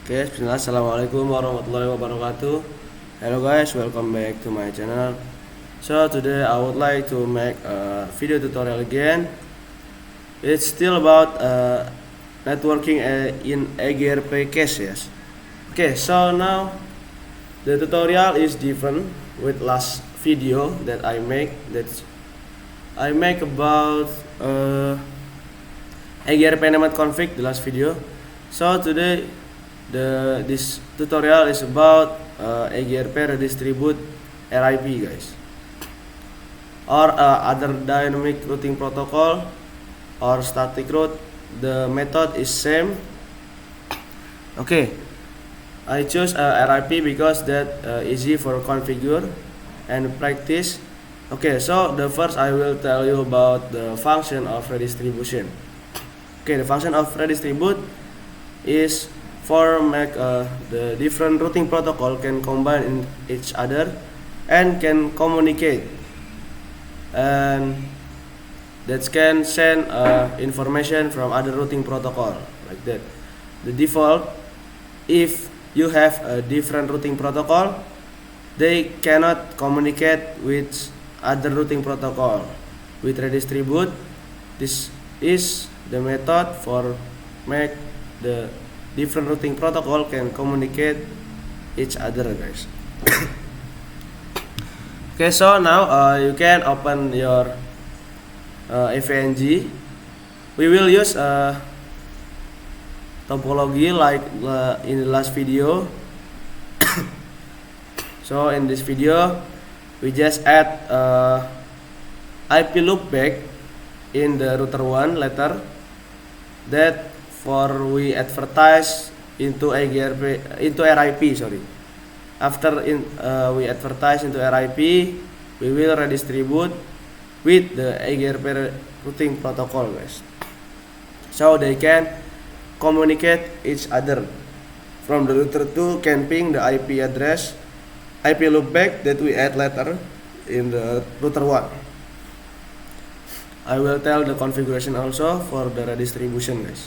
Oke, bismillah. Assalamualaikum warahmatullahi wabarakatuh. Hello guys, welcome back to my channel. So today I would like to make a video tutorial again. It's still about networking in EGRP case, yes. Okay, so now the tutorial is different with last video that I make. About EGRP name config, the last video. So today this tutorial is about EGRP redistribute RIP, guys, or other dynamic routing protocol or static route. The method is same. Okay, I choose RIP because that easy for configure and practice. Okay, so the first I will tell you about the function of redistribution. Okay, the function of redistribute is for make the different routing protocol can combine in each other and can communicate, and that can send information from other routing protocol like that. The default, if you have a different routing protocol, they cannot communicate with other routing protocol. With redistribute, this is the method for make the different routing protocol can communicate each other, guys. Okay, so now you can open your AVNG. We will use topology like in the last video. So in this video we just add IP loopback in the router 1 letter that for we advertise into RIP. Sorry. After we advertise into RIP, we will redistribute with the EGRP routing protocol, guys. So they can communicate each other. From the router 2 can ping the IP address, IP loopback that we add later in the router 1. I will tell the configuration also for the redistribution, guys.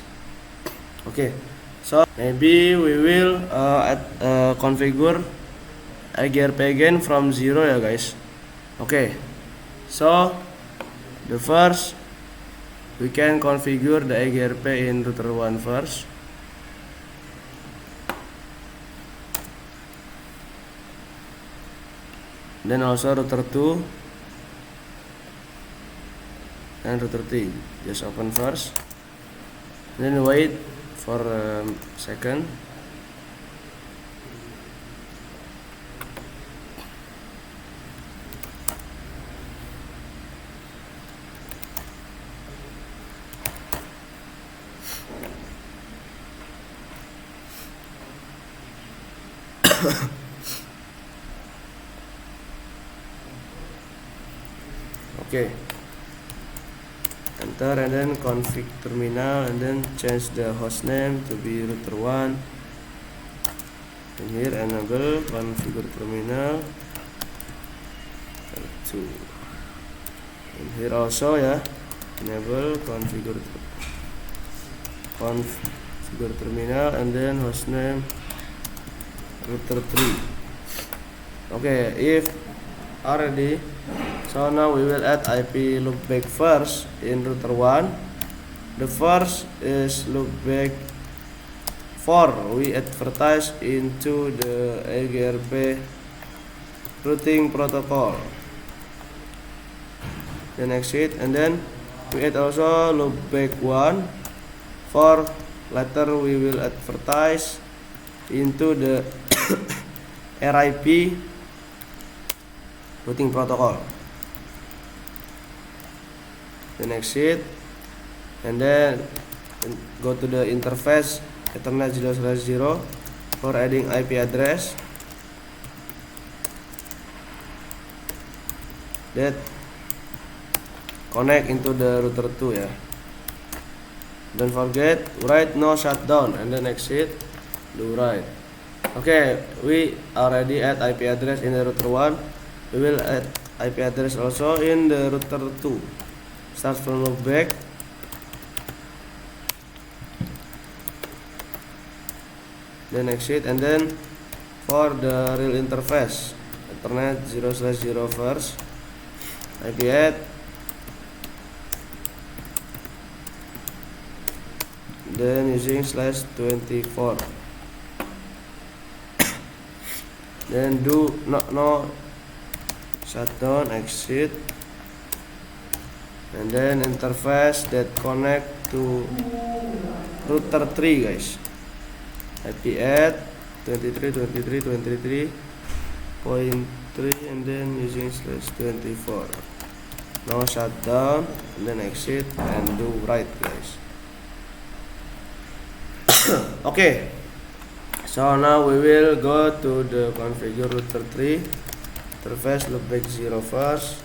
Okay, so maybe we will configure EGRP again from 0, ya guys. Okay, so the first we can configure the EGRP in router 1 first. Then also router 2 and router 3. Just open first, then wait for a second. Okay, enter and then config terminal and then change the host name to be router 1. And here enable configure terminal 2. And here also, ya, enable configure terminal and then host name router 3. Okay, if already, so now we will add IP loopback first in router 1. The first is loopback 4. We advertise into the EGRP routing protocol. Then exit, and then we add also loopback 1. For later we will advertise into the RIP routing protocol. Then exit, and then go to the interface Ethernet 0/0 for adding IP address that connect into the router 2, ya. Don't forget write no shutdown, and then exit, do write. Okay, we already add IP address in the router 1. We will add IP address also in the router 2. Start from loopback, then exit, and then for the real interface, Ethernet 0/0 first, IP add, then using /24, then do no shutdown, exit, and then interface that connect to router 3, guys. IP add 23.23.23.3, and then using /24. Now shutdown, and then exit, and do write, guys. Okay, so now we will go to the configure router 3 interface, loopback 0 first,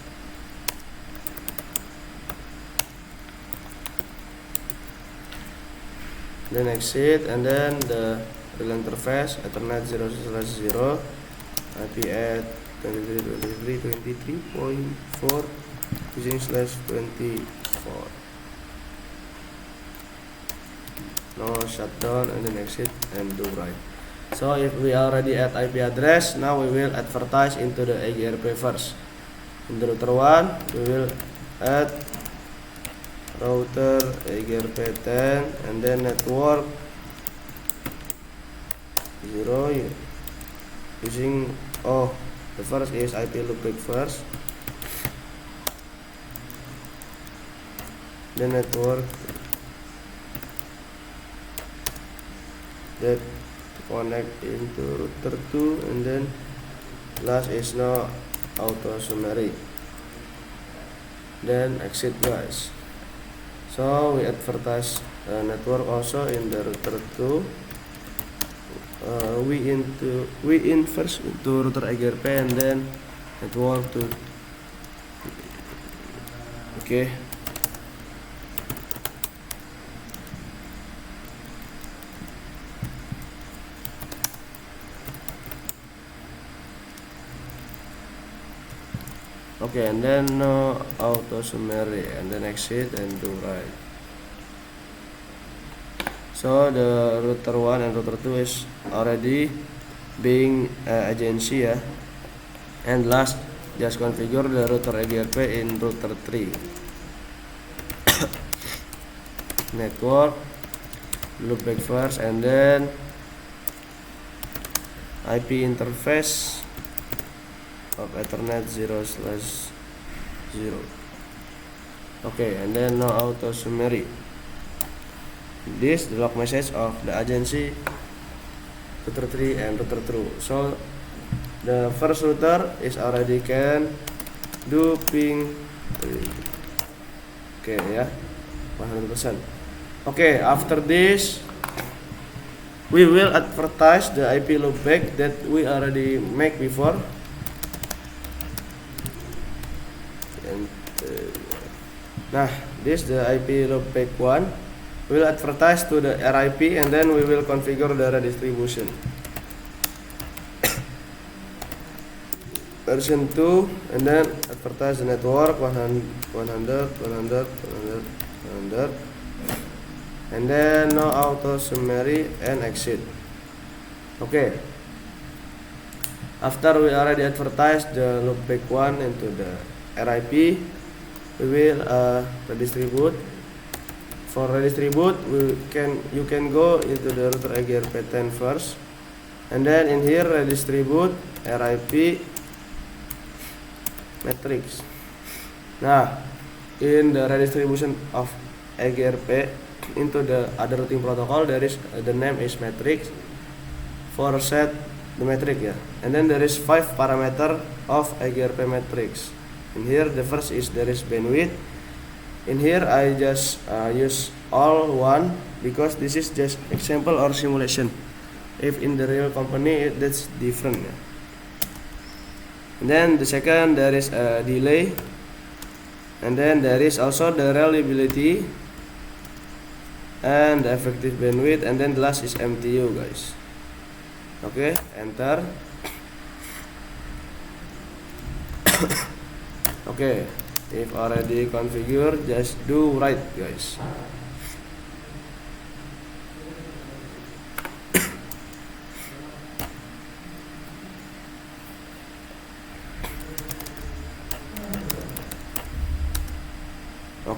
then exit, and then the real interface Ethernet 0/0, IP add 23.23.23.4 using /24. Now shutdown, and then exit, and do write. So if we already add IP address, now we will advertise into the EGRP first. In the router 1, we will add router EGRP 10, and then network 0 using the first is IP loopback first, then network that connect into router 2, and then last is no auto summary, then exit, guys. So we advertise network also in the router 2. We in first into router EGRP, and then network to okay. Okay, and then no auto summary, and then exit, and do write. So the router 1 and router 2 is already being agency, yeah. And last, just configure the router EGRP in router 3. Network loopback first, and then IP interface of Ethernet 0/0. Okay, and then no auto summary. This the log message of the agency router 3 and router 2. So the first router is already can do ping. Okay, ya, 100%. Okay, after this we will advertise the IP loopback that we already make before. Nah, this the IP loopback 1. We will advertise to the RIP, and then we will configure the redistribution. Version 2, and then advertise the network 100, and then no auto summary, and exit. Okay. After we already advertise the loopback 1 into the RIP, we will redistribute. For redistribute, you can go into the router EGRP 10 first, and then in here redistribute RIP matrix. Now, in the redistribution of EGRP into the other routing protocol, there is the name is matrix for set the metric, yeah. And then there is 5 parameter of EGRP matrix. In here the first is there is bandwidth. In here I just use all one because this is just example or simulation. If in the real company that's different, yeah. And then the second there is a delay, and then there is also the reliability and the effective bandwidth, and then the last is MTU, guys. Okay, enter. Okay, if already configured, just do write, guys.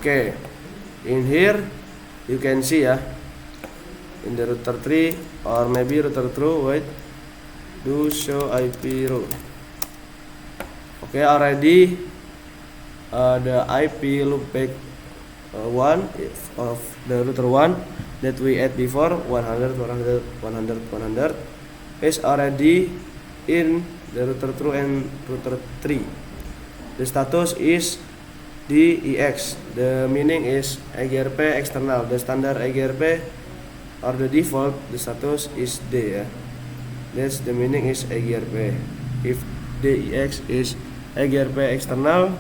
Okay, in here you can see in the router 3 or maybe router 2, wait, do show IP route. Okay, already the IP loopback 1 of the router 1 that we add before 100 100 100 100 is already in the router 2 and router 3. The status is DEX. The meaning is EGRP external. The standard EGRP or the default, the status is D. That's the meaning is EGRP. If DEX is EGRP external.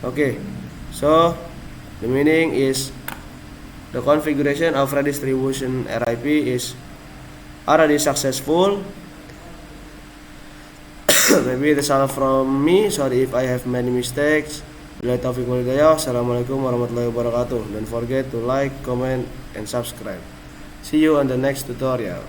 Okay, so the meaning is the configuration of redistribution RIP is already successful. Maybe that's all from me. Sorry if I have many mistakes. Assalamualaikum warahmatullahi wabarakatuh. Don't forget to like, comment, and subscribe. See you on the next tutorial.